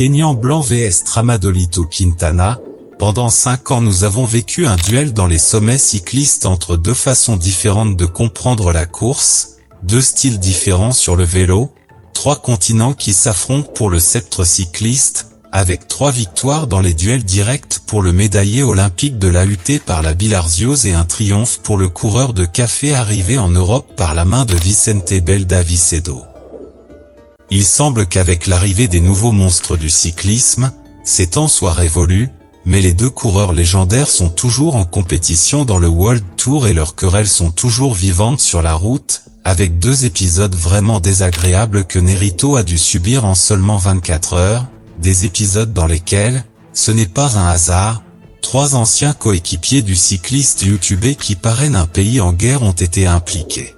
Kényan Blanc vs Tramadolito Quintana. Pendant 5 ans nous avons vécu un duel dans les sommets cyclistes entre deux façons différentes de comprendre la course, deux styles différents sur le vélo, 3 continents qui s'affrontent pour le sceptre cycliste, avec 3 victoires dans les duels directs pour le médaillé olympique de l'AUT par la bilharziose et un triomphe pour le coureur de café arrivé en Europe par la main de Vicente Belda Vicedo. Il semble qu'avec l'arrivée des nouveaux monstres du cyclisme, ces temps soient révolus, mais les deux coureurs légendaires sont toujours en compétition dans le World Tour et leurs querelles sont toujours vivantes sur la route, avec 2 épisodes vraiment désagréables que Nerito a dû subir en seulement 24 heures, des épisodes dans lesquels, ce n'est pas un hasard, 3 anciens coéquipiers du cycliste youtubé qui parraine un pays en guerre ont été impliqués.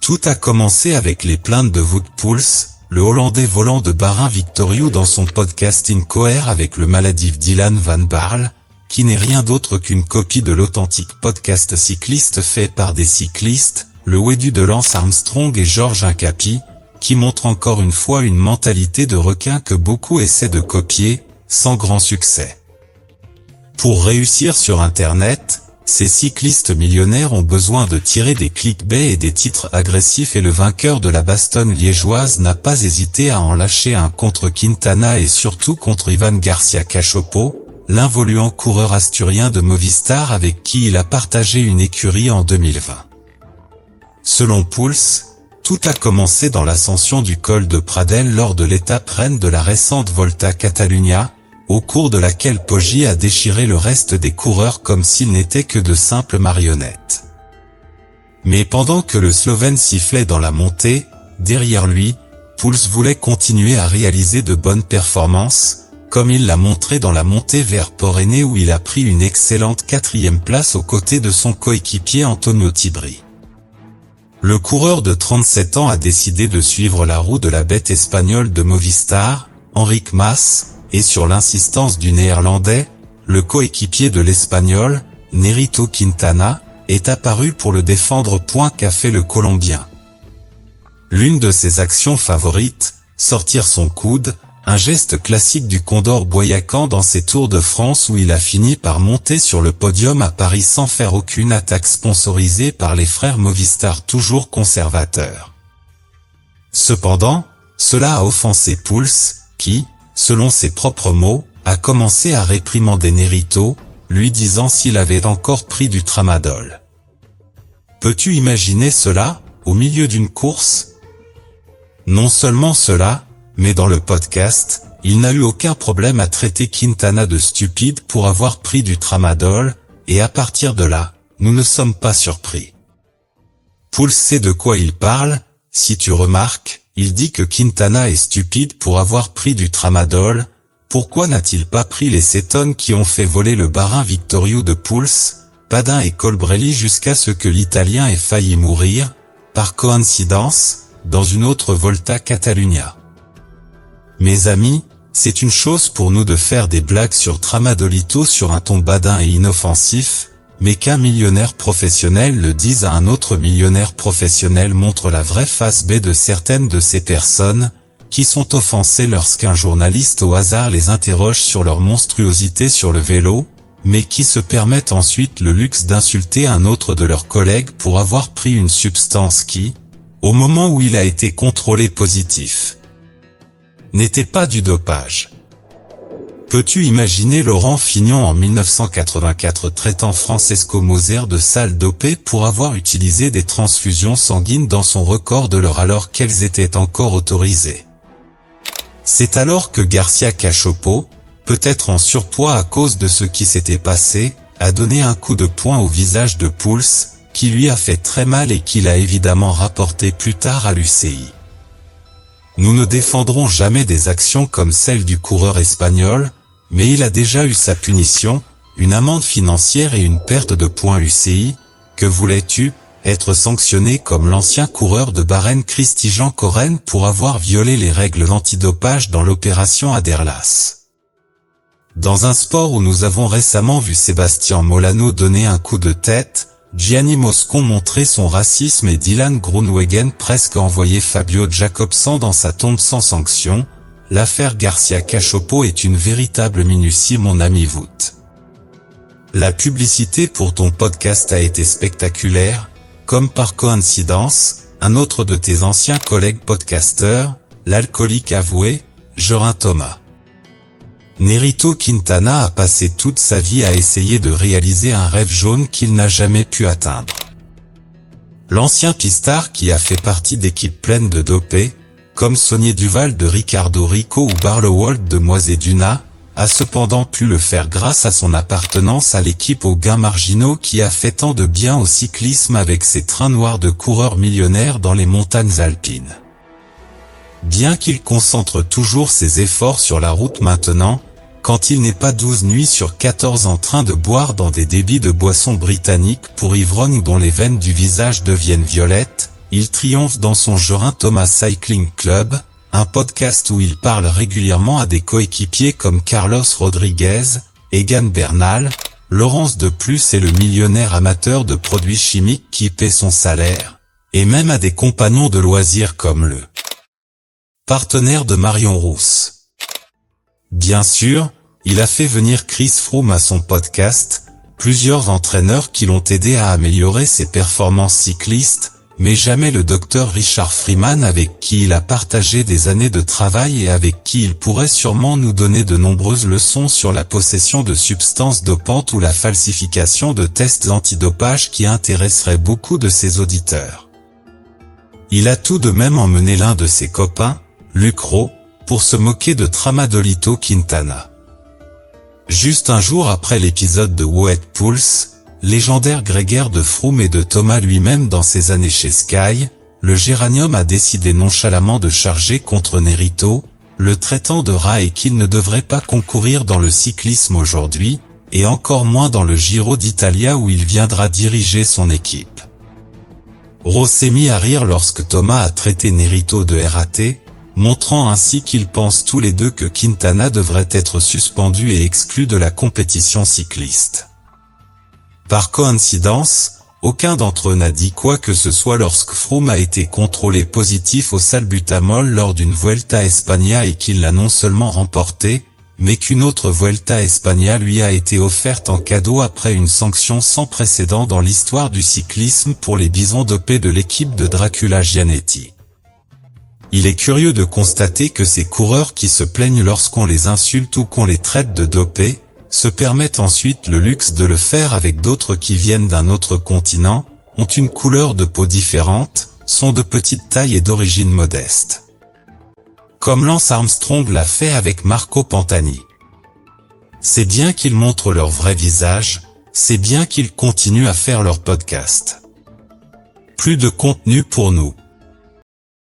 Tout a commencé avec les plaintes de Wout Poels, le Hollandais volant de Bahreïn-Victorious dans son podcast Incoher avec le maladif Dylan van Baarle, qui n'est rien d'autre qu'une copie de l'authentique podcast cycliste fait par des cyclistes, le Wédu de Lance Armstrong et Georges Hincapie, qui montre encore une fois une mentalité de requin que beaucoup essaient de copier, sans grand succès. Pour réussir sur Internet, ces cyclistes millionnaires ont besoin de tirer des clickbait et des titres agressifs et le vainqueur de la Bastogne liégeoise n'a pas hésité à en lâcher un contre Quintana et surtout contre Ivan Garcia Cachopo, l'involuant coureur asturien de Movistar avec qui il a partagé une écurie en 2020. Selon Poels, tout a commencé dans l'ascension du col de Pradell lors de l'étape reine de la récente Volta Catalunya, au cours de laquelle Poggi a déchiré le reste des coureurs comme s'ils n'étaient que de simples marionnettes. Mais pendant que le Slovène sifflait dans la montée, derrière lui, Poels voulait continuer à réaliser de bonnes performances, comme il l'a montré dans la montée vers Port-Aine où il a pris une excellente 4e place aux côtés de son coéquipier Antonio Tibri. Le coureur de 37 ans a décidé de suivre la roue de la bête espagnole de Movistar, Enric Mas, et sur l'insistance du Néerlandais, le coéquipier de l'Espagnol, Nerito Quintana, est apparu pour le défendre. Qu'a fait le Colombien. L'une de ses actions favorites, sortir son coude, un geste classique du Condor Boyacan dans ses Tours de France où il a fini par monter sur le podium à Paris sans faire aucune attaque sponsorisée par les frères Movistar toujours conservateurs. Cependant, cela a offensé Poels, qui, selon ses propres mots, a commencé à réprimander Nerito, lui disant s'il avait encore pris du tramadol. Peux-tu imaginer cela, au milieu d'une course? Non seulement cela, mais dans le podcast, il n'a eu aucun problème à traiter Quintana de stupide pour avoir pris du tramadol, et à partir de là, nous ne sommes pas surpris. Poels sait de quoi il parle, si tu remarques, il dit que Quintana est stupide pour avoir pris du tramadol, pourquoi n'a-t-il pas pris les cétones qui ont fait voler le Bahreïn-Victorious de Poels, Padin et Colbrelli jusqu'à ce que l'Italien ait failli mourir, par coïncidence, dans une autre Volta Catalunya. Mes amis, c'est une chose pour nous de faire des blagues sur Tramadolito sur un ton badin et inoffensif, mais qu'un millionnaire professionnel le dise à un autre millionnaire professionnel montre la vraie face B de certaines de ces personnes, qui sont offensées lorsqu'un journaliste au hasard les interroge sur leur monstruosité sur le vélo, mais qui se permettent ensuite le luxe d'insulter un autre de leurs collègues pour avoir pris une substance qui, au moment où il a été contrôlé positif, n'était pas du dopage. Peux-tu imaginer Laurent Fignon en 1984 traitant Francesco Moser de sale dopé pour avoir utilisé des transfusions sanguines dans son record de l'heure alors qu'elles étaient encore autorisées? C'est alors que Garcia Cachopo, peut-être en surpoids à cause de ce qui s'était passé, a donné un coup de poing au visage de Poels, qui lui a fait très mal et qu'il a évidemment rapporté plus tard à l'UCI. Nous ne défendrons jamais des actions comme celle du coureur espagnol, mais il a déjà eu sa punition, une amende financière et une perte de points UCI. Que voulais-tu, être sanctionné comme l'ancien coureur de Bahreïn Christijan Koren pour avoir violé les règles antidopage dans l'opération Aderlas? Dans un sport où nous avons récemment vu Sébastien Molano donner un coup de tête, Gianni Moscon montrer son racisme et Dylan Groenewegen presque envoyer Fabio Jacobsen dans sa tombe sans sanction, l'affaire Garcia Cachopo est une véritable minutie mon ami Voûte. La publicité pour ton podcast a été spectaculaire, comme par coïncidence, un autre de tes anciens collègues podcasteurs, l'alcoolique avoué, Jorin Thomas. Nerito Quintana a passé toute sa vie à essayer de réaliser un rêve jaune qu'il n'a jamais pu atteindre. L'ancien pistard qui a fait partie d'équipes pleines de dopés, comme Saunier Duval de Ricardo Rico ou Barloworld de Moisé Duna, a cependant pu le faire grâce à son appartenance à l'équipe aux gains marginaux qui a fait tant de bien au cyclisme avec ses trains noirs de coureurs millionnaires dans les montagnes alpines. Bien qu'il concentre toujours ses efforts sur la route maintenant, quand il n'est pas 12 nuits sur 14 en train de boire dans des débits de boissons britanniques pour ivrognes dont les veines du visage deviennent violettes, il triomphe dans son Jorin Thomas Cycling Club, un podcast où il parle régulièrement à des coéquipiers comme Carlos Rodriguez, Egan Bernal, Laurence de Plus et le millionnaire amateur de produits chimiques qui paie son salaire, et même à des compagnons de loisirs comme le partenaire de Marion Rousse. Bien sûr, il a fait venir Chris Froome à son podcast, plusieurs entraîneurs qui l'ont aidé à améliorer ses performances cyclistes, mais jamais le docteur Richard Freeman avec qui il a partagé des années de travail et avec qui il pourrait sûrement nous donner de nombreuses leçons sur la possession de substances dopantes ou la falsification de tests antidopage qui intéresseraient beaucoup de ses auditeurs. Il a tout de même emmené l'un de ses copains, Luc Rowe, pour se moquer de Tramadolito Quintana. Juste un jour après l'épisode de Wet Pulse, légendaire grégaire de Froome et de Thomas lui-même dans ses années chez Sky, le Géranium a décidé nonchalamment de charger contre Nerito, le traitant de rat et qu'il ne devrait pas concourir dans le cyclisme aujourd'hui, et encore moins dans le Giro d'Italia où il viendra diriger son équipe. Rowe s'est mis à rire lorsque Thomas a traité Nerito de RAT, montrant ainsi qu'ils pensent tous les deux que Quintana devrait être suspendu et exclu de la compétition cycliste. Par coïncidence, aucun d'entre eux n'a dit quoi que ce soit lorsque Froome a été contrôlé positif au salbutamol lors d'une Vuelta a España et qu'il l'a non seulement remporté, mais qu'une autre Vuelta a España lui a été offerte en cadeau après une sanction sans précédent dans l'histoire du cyclisme pour les bisons dopés de l'équipe de Dracula Gianetti. Il est curieux de constater que ces coureurs qui se plaignent lorsqu'on les insulte ou qu'on les traite de dopés, se permettent ensuite le luxe de le faire avec d'autres qui viennent d'un autre continent, ont une couleur de peau différente, sont de petite taille et d'origine modeste. Comme Lance Armstrong l'a fait avec Marco Pantani. C'est bien qu'ils montrent leur vrai visage, c'est bien qu'ils continuent à faire leur podcast. Plus de contenu pour nous.